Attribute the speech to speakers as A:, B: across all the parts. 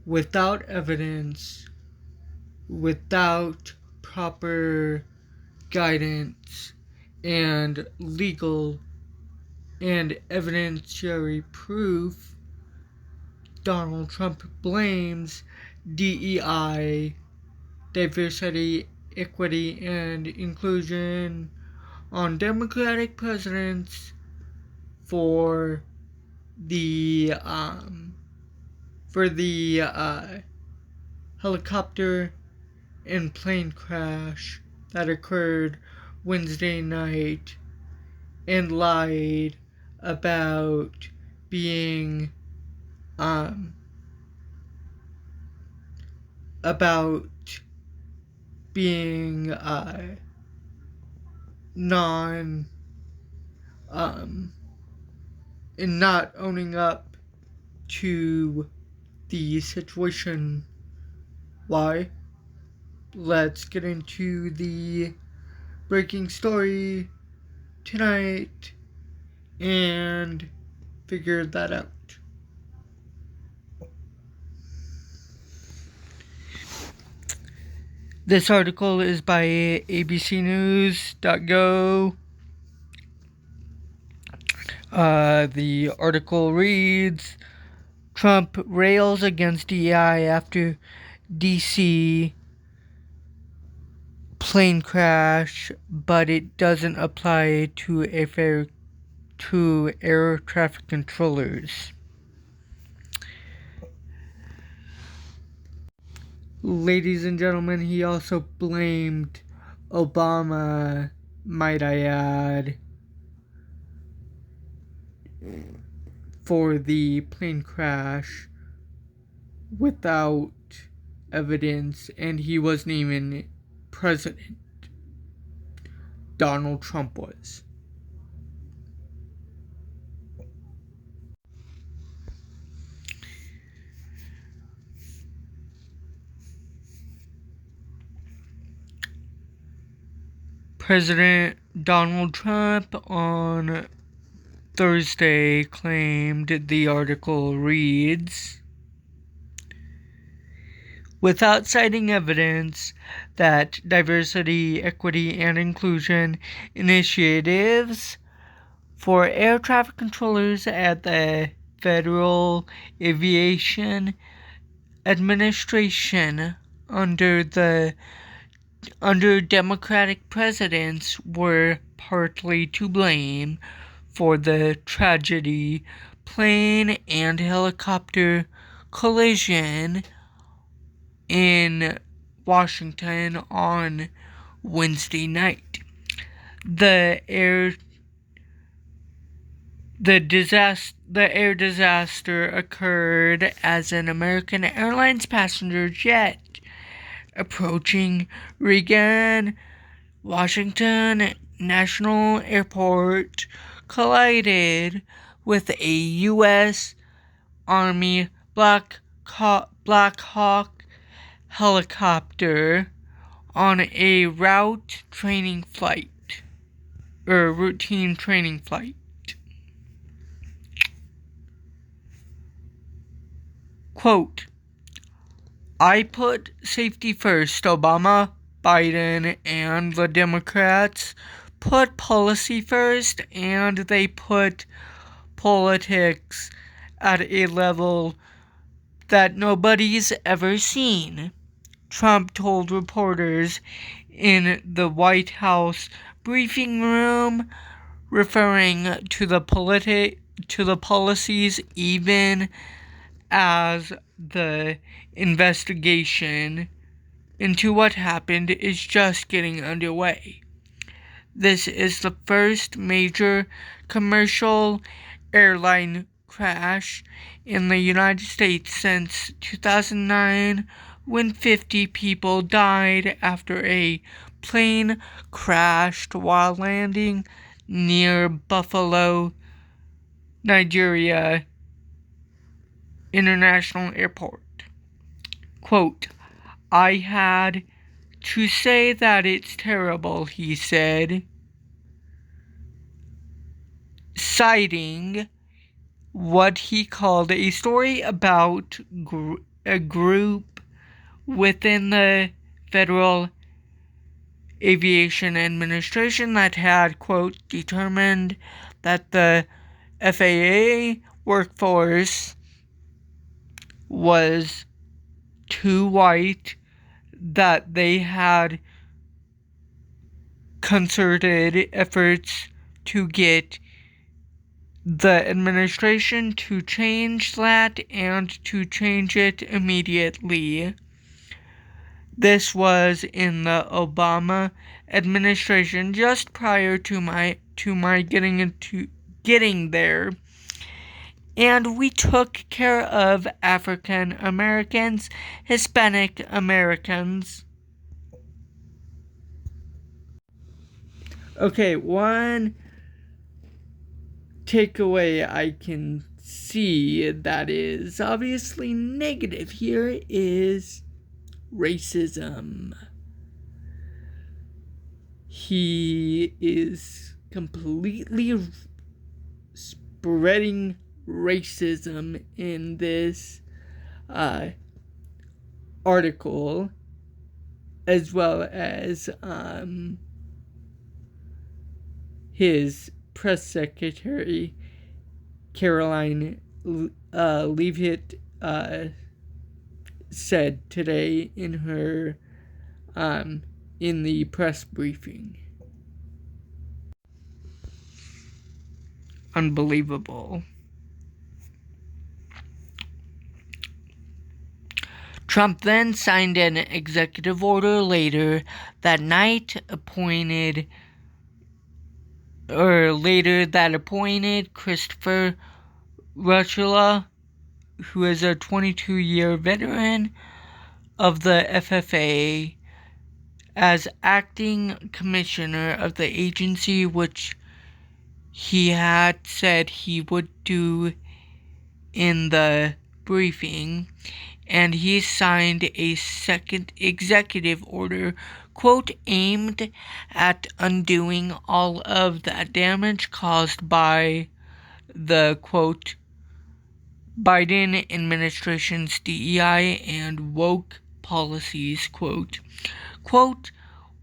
A: without evidence, without proper guidance and legal and evidentiary proof, Donald Trump blames DEI, diversity, equity, and inclusion, on Democratic presidents for the helicopter and plane crash that occurred Wednesday night, and lied about being non and not owning up to the situation. Why? Let's get into the breaking story tonight and figure that out. This article is by abcnews.go. The article reads, Trump rails against DEI after DC plane crash, but it doesn't apply to air traffic controllers. Ladies and gentlemen, he also blamed Obama, might I add, for the plane crash without evidence, and he wasn't even president. Donald Trump was. President Donald Trump on Thursday claimed, the article reads, without citing evidence, that diversity, equity, and inclusion initiatives for air traffic controllers at the Federal Aviation Administration under Democratic presidents were partly to blame for the tragedy plane and helicopter collision in Washington on Wednesday night. The air disaster occurred as an American Airlines passenger jet approaching Reagan Washington National Airport collided with a U.S. Army Black Hawk helicopter on a routine training flight. Quote, I put safety first. Obama, Biden, and the Democrats put policy first, and they put politics at a level that nobody's ever seen, Trump told reporters in the White House briefing room, referring to the policies even as the investigation into what happened is just getting underway. This is the first major commercial airline crash in the United States since 2009, when 50 people died after a plane crashed while landing near Buffalo, Nigeria International Airport. Quote, I had to say that it's terrible, he said, citing what he called a story about a group within the Federal Aviation Administration that had, quote, determined that the FAA workforce was too white, that they had concerted efforts to get the administration to change that and to change it immediately. This was in the Obama administration, just prior to my getting there. And we took care of African Americans, Hispanic Americans. Okay, one takeaway I can see that is obviously negative here is racism. He is completely spreading racism in this article, as well as his press secretary, Caroline Leavitt, said today in her in the press briefing. Unbelievable. Trump then signed an executive order later that appointed Christopher Rutschula, who is a 22-year veteran of the FFA, as acting commissioner of the agency, which he had said he would do in the briefing. And he signed a second executive order, quote, aimed at undoing all of that damage caused by the, quote, Biden administration's DEI and woke policies, quote,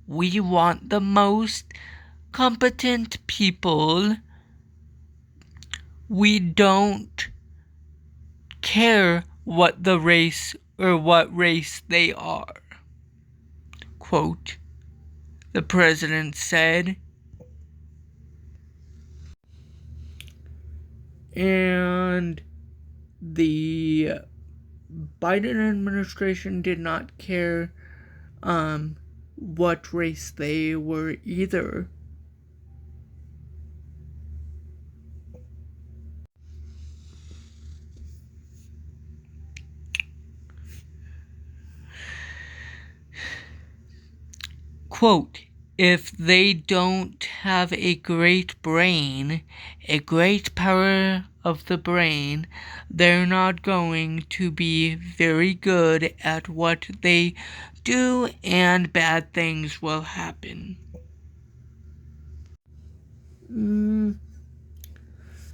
A: we want the most competent people. We don't care what the race or what race they are, quote, the president said. And the Biden administration did not care what race they were either. Quote, if they don't have a great brain, a great power of the brain, they're not going to be very good at what they do, and bad things will happen.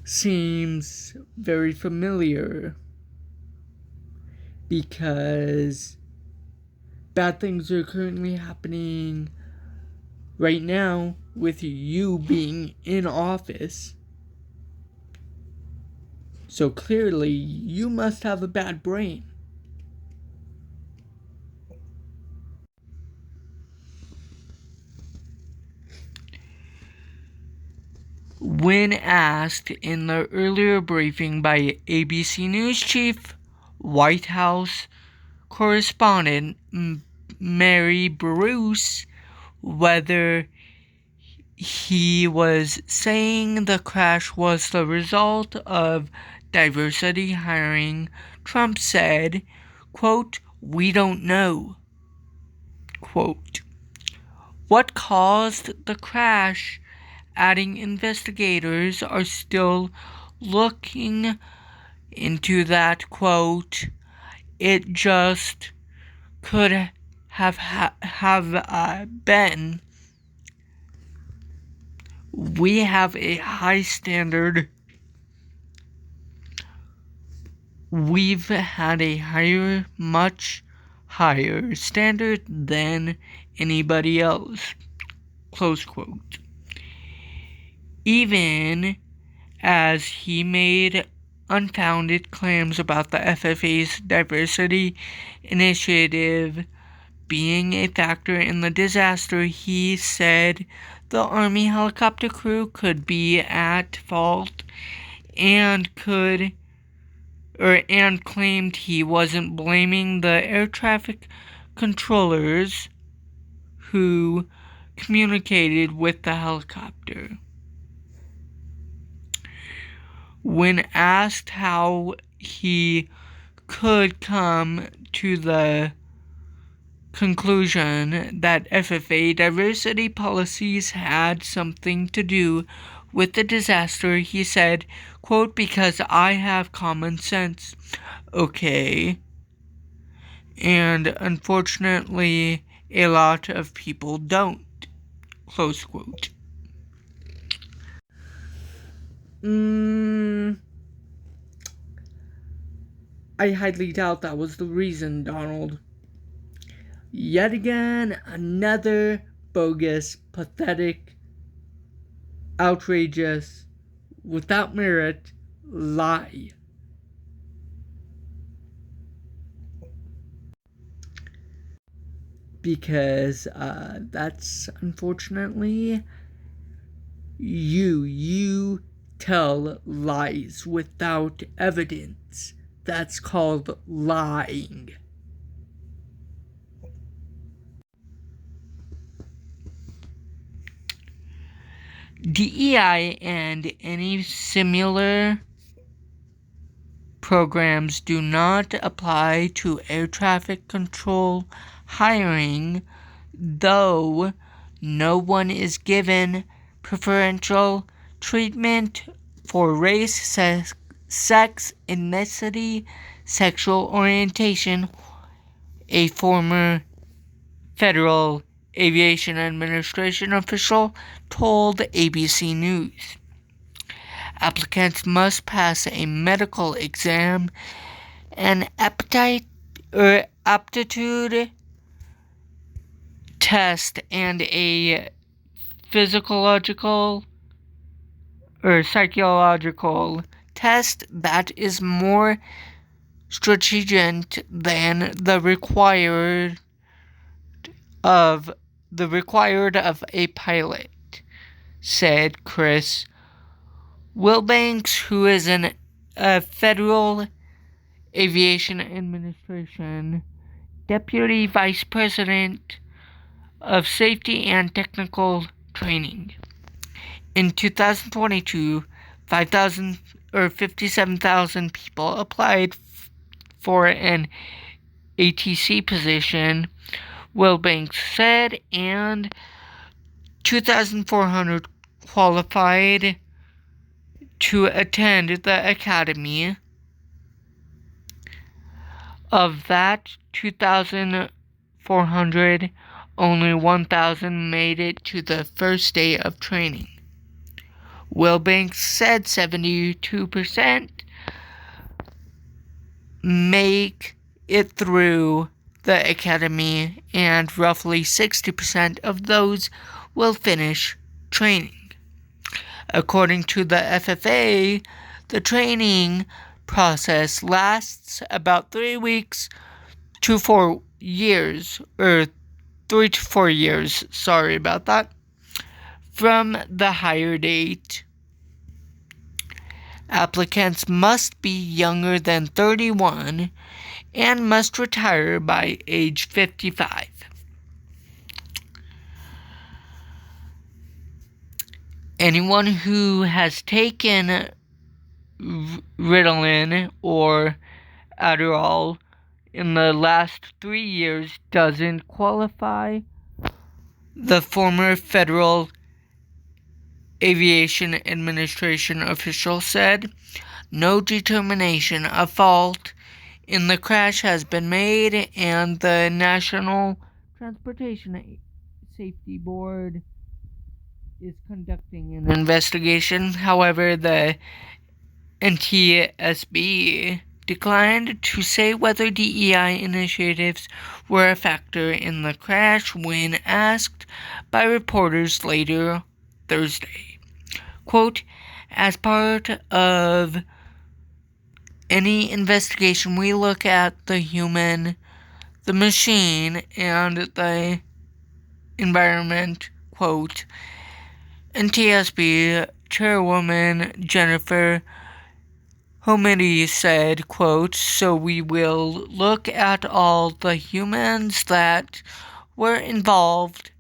A: Seems very familiar, because bad things are currently happening right now with you being in office. So clearly, you must have a bad brain. When asked in the earlier briefing by ABC News chief, White House correspondent Mary Bruce whether he was saying the crash was the result of diversity hiring, Trump said, quote, we don't know, quote, what caused the crash, adding investigators are still looking into that, quote, it just could have been. We have a high standard we've had a much higher standard than anybody else, close quote. Even as he made unfounded claims about the FFA's diversity initiative being a factor in the disaster, he said the Army helicopter crew could be at fault and claimed he wasn't blaming the air traffic controllers who communicated with the helicopter. When asked how he could come to the conclusion that FFA diversity policies had something to do with the disaster, he said, quote, "Because I have common sense, okay? And unfortunately, a lot of people don't," close quote. I highly doubt that was the reason, Donald. Yet again, another bogus, pathetic, outrageous, without merit lie. Because that's unfortunately you tell lies without evidence. That's called lying. DEI and any similar programs do not apply to air traffic control hiring, though no one is given preferential treatment for race, sex, ethnicity, sexual orientation, a former Federal Aviation Administration official told ABC News. Applicants must pass a medical exam, an aptitude test, and a psychological test that is more stringent than the required of a pilot, said Chris Wilbanks, who is a Federal Aviation Administration Deputy Vice President of Safety and Technical Training. In 2022, 57,000 people applied for an ATC position, Wilbanks said, and 2,400 qualified to attend the academy. Of that 2,400, only 1,000 made it to the first day of training. Wilbanks said 72% make it through the academy, and roughly 60% of those will finish training. According to the FFA, the training process lasts about 3 weeks to 4 years, or 3 to 4 years, sorry about that, from the hire date. Applicants must be younger than 31 and must retire by age 55. Anyone who has taken Ritalin or Adderall in the last 3 years doesn't qualify, the former Federal Aviation Administration official said. No determination of fault in the crash has been made, and the National Transportation Safety Board is conducting an investigation. However, the NTSB declined to say whether DEI initiatives were a factor in the crash when asked by reporters later Thursday. Quote, as part of any investigation, we look at the human, the machine, and the environment, quote. NTSB Chairwoman Jennifer Homedy said, quote, so we will look at all the humans that were involved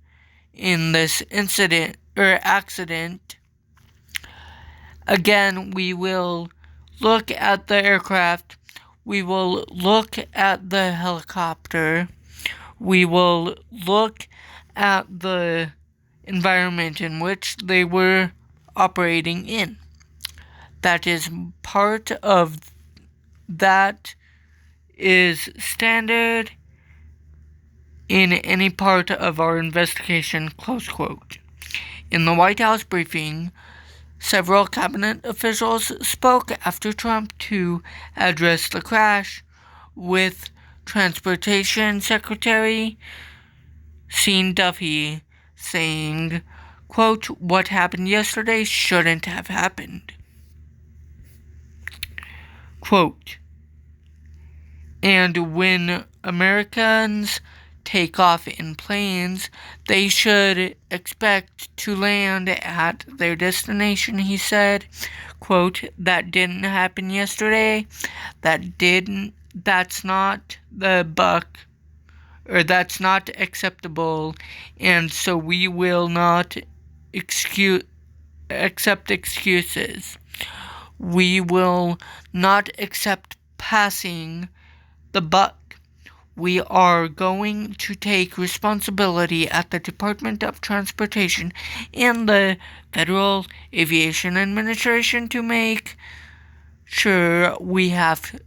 A: in this incident or accident. Again, we will look at the aircraft. We will look at the helicopter. We will look at the environment in which they were operating in. That is part of that is standard in any part of our investigation, close quote. In the White House briefing, several cabinet officials spoke after Trump to address the crash, with Transportation Secretary Sean Duffy saying, quote, what happened yesterday shouldn't have happened. Quote, and when Americans take off in planes, they should expect to land at their destination, he said. Quote, that didn't happen yesterday. That's not the buck, or that's not acceptable, and so we will not accept excuses. We will not accept passing the buck. We are going to take responsibility at the Department of Transportation and the Federal Aviation Administration to make sure we have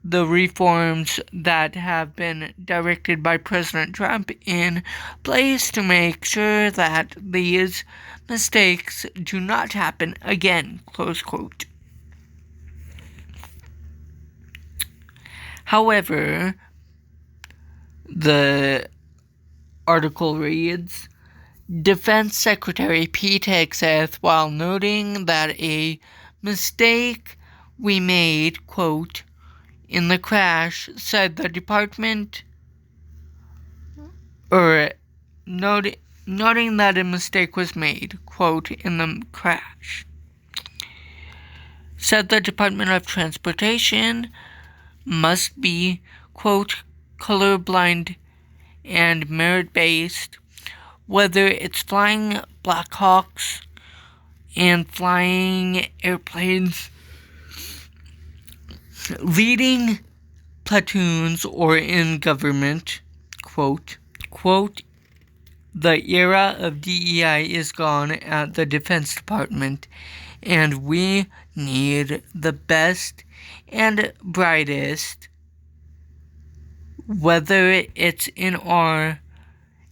A: the reforms that have been directed by President Trump in place to make sure that these mistakes do not happen again, close quote. However, the article reads, Defense Secretary Pete Hegseth, while noting that a mistake we made, quote, in the crash, said the department, or noting that a mistake was made, quote, in the crash, said the Department of Transportation must be, quote, colorblind and merit-based, whether it's flying Black Hawks and flying airplanes, leading platoons, or in government, quote, the era of DEI is gone at the Defense Department, and we need the best and brightest, whether it's in our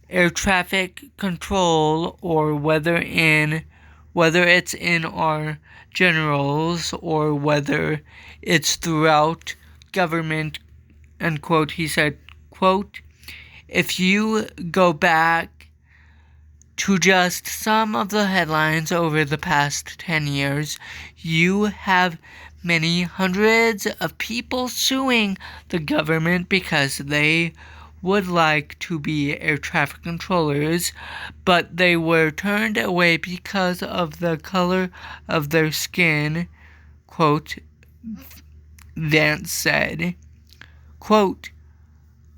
A: air traffic control or whether it's in our generals or whether it's throughout government, unquote. He said, quote, if you go back to just some of the headlines over the past 10 years, you have many hundreds of people suing the government because they would like to be air traffic controllers, but they were turned away because of the color of their skin, quote, Vance said. Quote,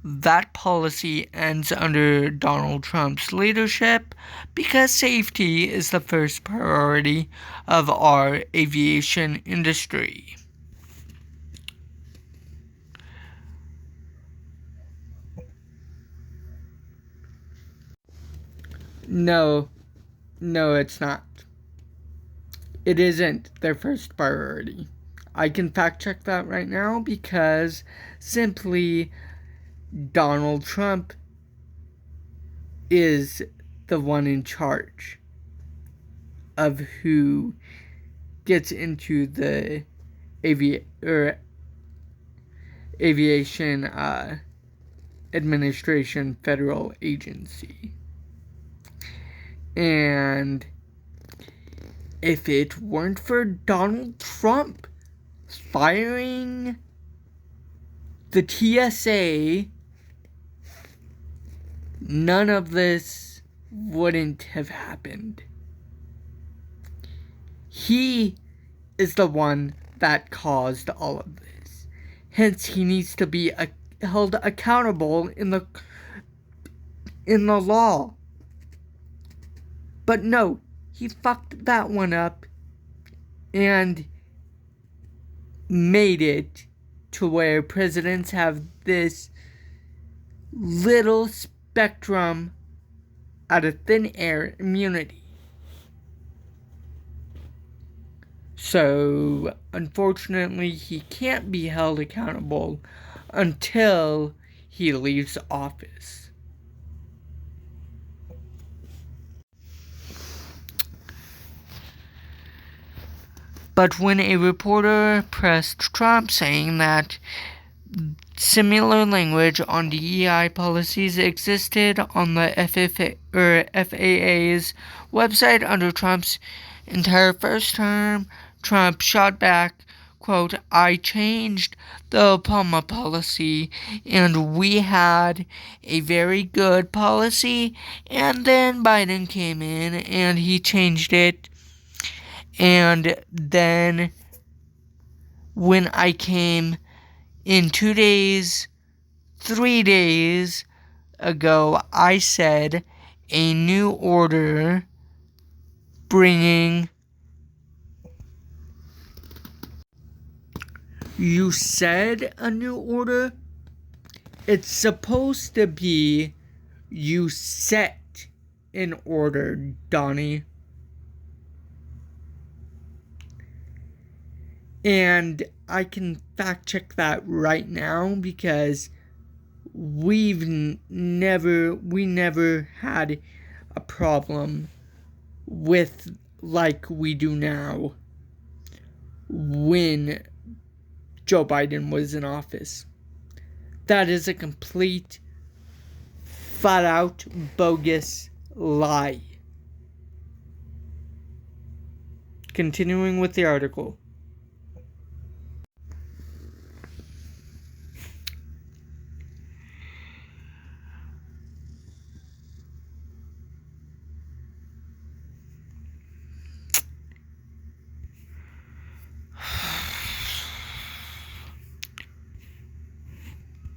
A: that policy ends under Donald Trump's leadership because safety is the first priority of our aviation industry. No, it's not. It isn't their first priority. I can fact check that right now because simply Donald Trump is the one in charge of who gets into the Aviation Administration federal agency. And if it weren't for Donald Trump firing the TSA, none of this wouldn't have happened. He is the one that caused all of this. Hence, he needs to be held accountable in the law. But no, he fucked that one up and made it to where presidents have this little spectrum out of thin air immunity. So, unfortunately, he can't be held accountable until he leaves office. But when a reporter pressed Trump saying that similar language on DEI policies existed on the FAA's website under Trump's entire first term, Trump shot back, quote, "I changed the Obama policy, and we had a very good policy, and then Biden came in, and he changed it, and then when I came in 2 days, 3 days ago, I said a new order bringing..." You said a new order? It's supposed to be you set an order, Donnie. And I can fact check that right now because we never had a problem with like we do now when Joe Biden was in office. That is a complete, flat out, bogus lie. Continuing with the article.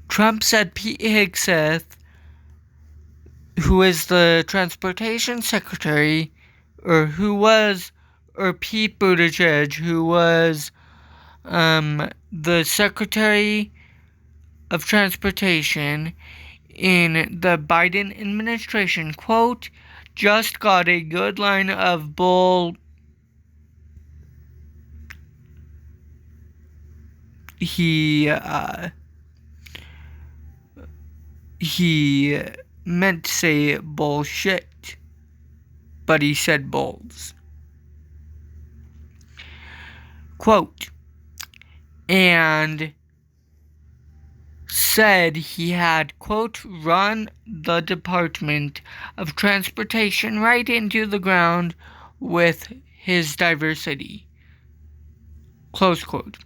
A: Trump said Pete Hegseth, who is the transportation secretary, or Pete Buttigieg, who was the secretary of transportation in the Biden administration, quote, just got a good line of bull. He meant to say bullshit, but he said bulls. Quote, and said he had, quote, run the Department of Transportation right into the ground with his diversity. Close quote.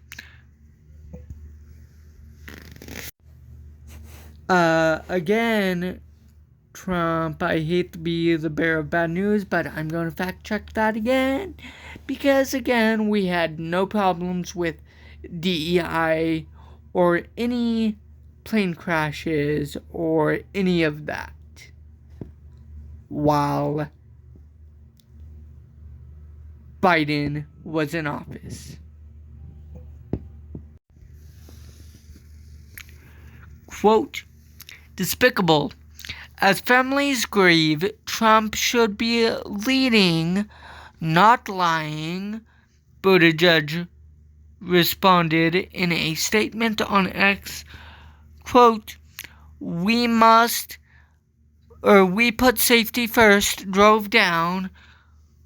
A: Again, Trump, I hate to be the bearer of bad news, but I'm going to fact check that again. Because, again, we had no problems with DEI or any plane crashes or any of that while Biden was in office. Quote, despicable. As families grieve, Trump should be leading, not lying, Buttigieg responded in a statement on X. Quote, we put safety first, drove down,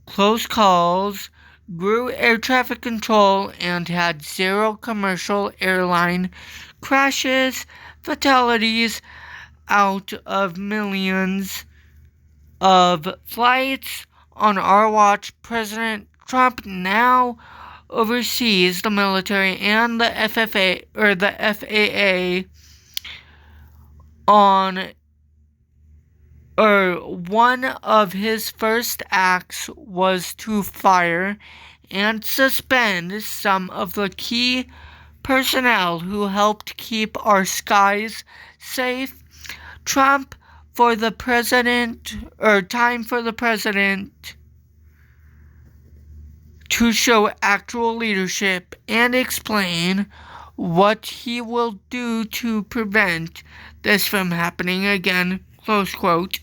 A: close calls, grew air traffic control, and had zero commercial airline crashes, fatalities out of millions of flights on our watch. President Trump now oversees the military and the FAA on one of his first acts was to fire and suspend some of the key personnel who helped keep our skies safe. Time for the president to show actual leadership and explain what he will do to prevent this from happening again, close quote.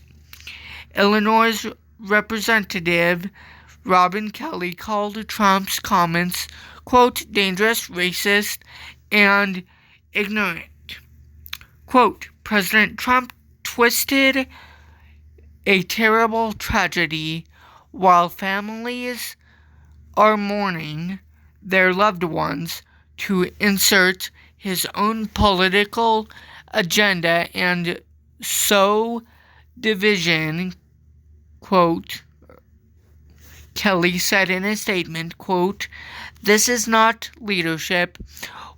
A: Illinois Representative Robin Kelly called Trump's comments, quote, dangerous, racist, and ignorant. Quote, President Trump twisted a terrible tragedy while families are mourning their loved ones to insert his own political agenda and sow division, quote. Kelly said in a statement, quote, this is not leadership.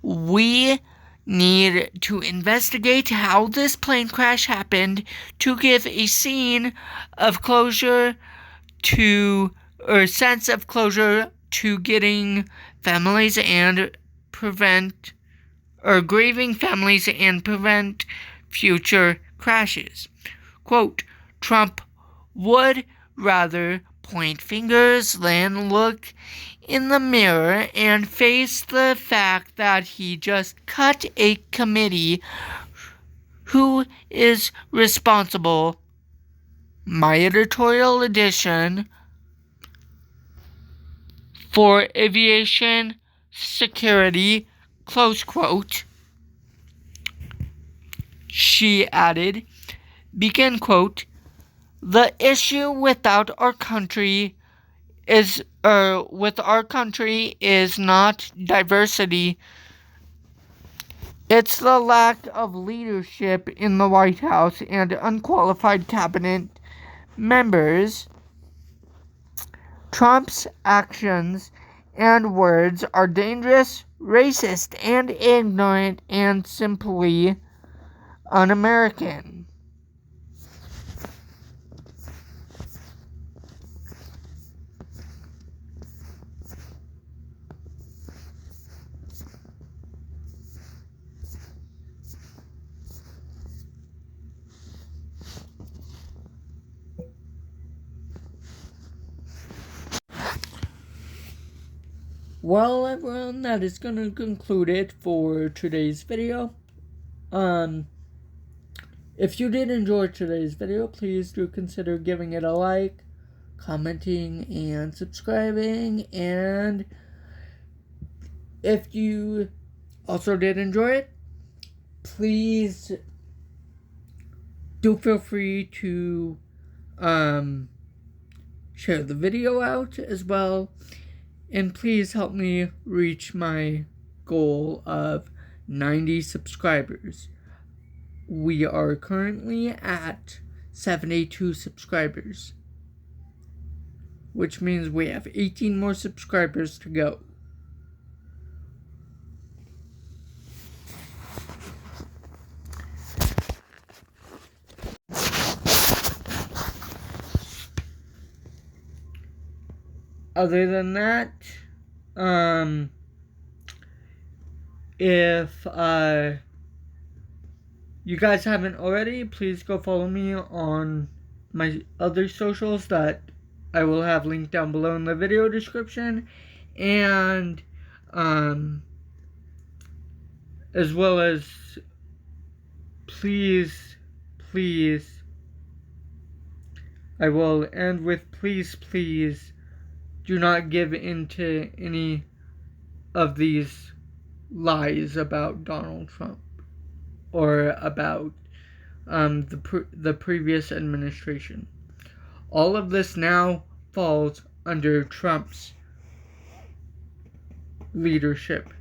A: We need to investigate how this plane crash happened to give a sense of closure to getting families and grieving families and prevent future crashes. Quote, Trump would rather point fingers than look in the mirror and face the fact that he just cut a committee who is responsible. My editorial edition for aviation security, close quote. She added, begin quote, the issue with our country is not diversity. It's the lack of leadership in the White House and unqualified cabinet members. Trump's actions and words are dangerous, racist, and ignorant, and simply un-American. Well, everyone, that is going to conclude it for today's video. If you did enjoy today's video, please do consider giving it a like, commenting, and subscribing. And if you also did enjoy it, please do feel free to share the video out as well. And please help me reach my goal of 90 subscribers. We are currently at 72 subscribers, which means we have 18 more subscribers to go. Other than that, if you guys haven't already, please go follow me on my other socials that I will have linked down below in the video description, and as well as please, I will end with please do not give in to any of these lies about Donald Trump or about the previous administration. All of this now falls under Trump's leadership,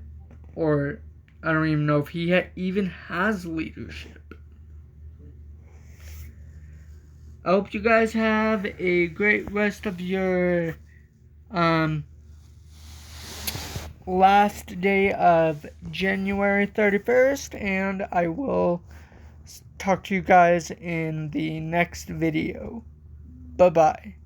A: or I don't even know if he even has leadership. I hope you guys have a great rest of your last day of January 31st, and I will talk to you guys in the next video. Bye-bye.